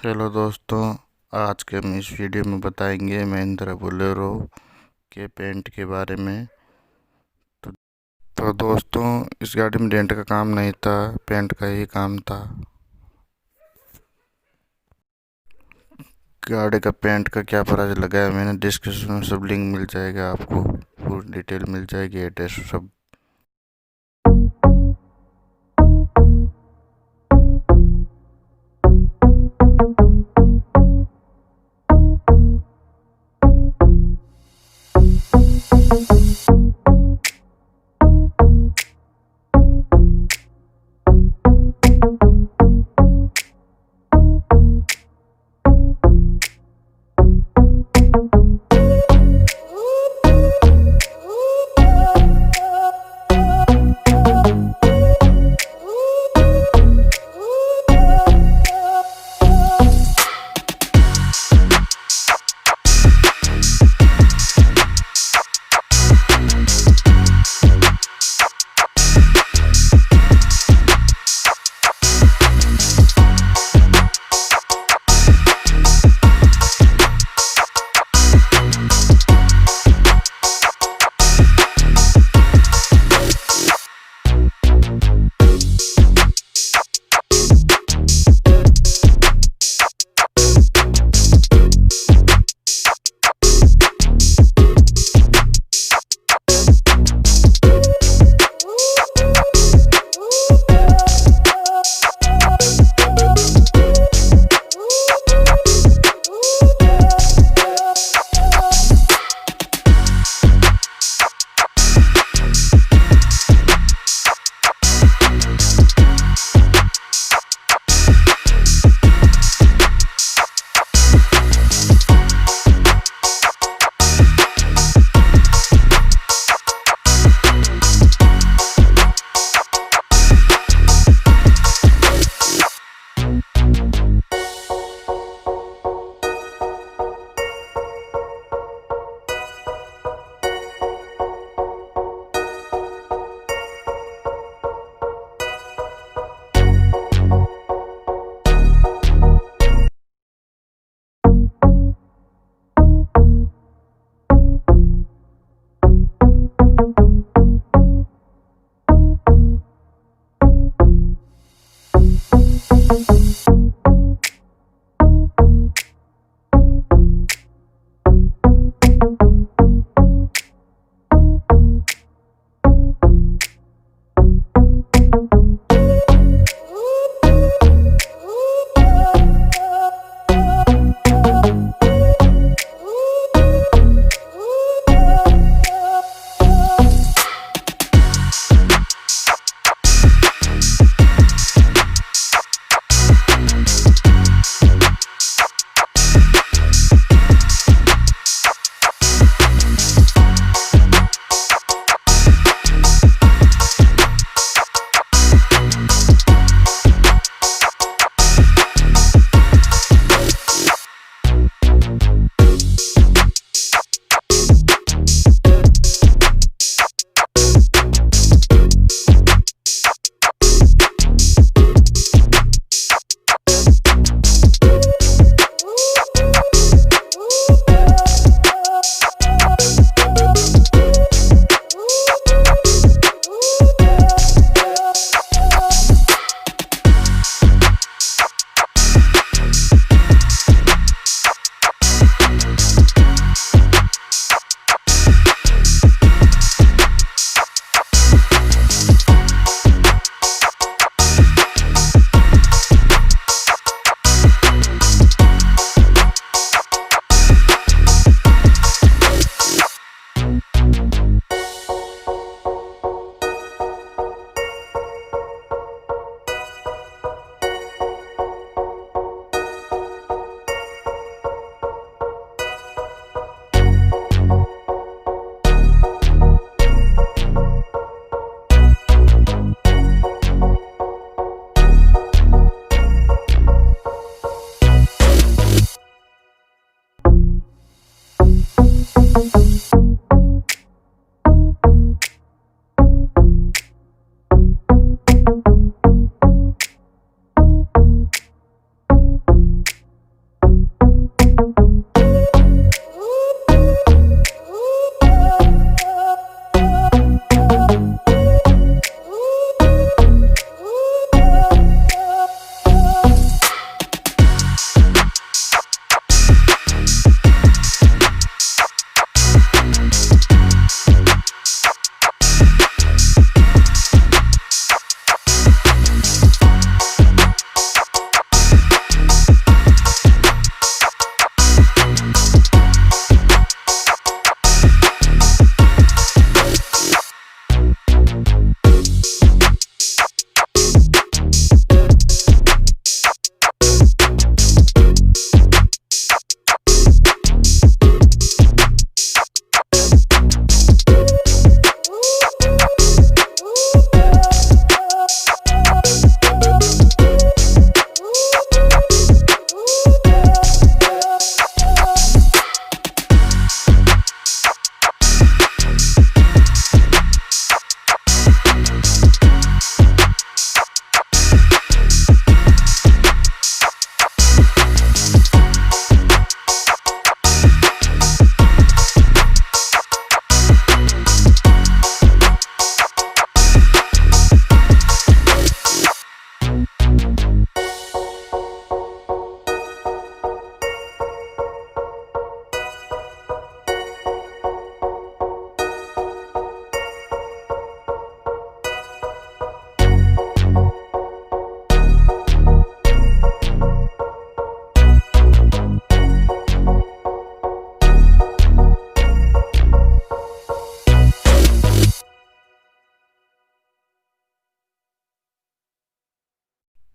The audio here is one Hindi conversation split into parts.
हेलो दोस्तों। आज के हम इस वीडियो में बताएंगे महिंद्रा बोलेरो के पेंट के बारे में। तो दोस्तों, इस गाड़ी में डेंट का काम नहीं था, पेंट का ही काम था। गाड़ी का पेंट का क्या प्राइस लगाया मैंने डिस्क्रिप्शन में सब लिंक मिल जाएगा, आपको पूरी डिटेल मिल जाएगी, एड्रेस सब।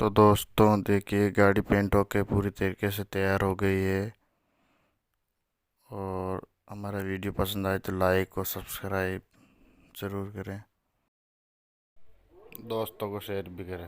तो दोस्तों देखिए, गाड़ी पेंट होके पूरी तरीके से तैयार हो गई है। और हमारा वीडियो पसंद आए तो लाइक और सब्सक्राइब ज़रूर करें, दोस्तों को शेयर भी करें।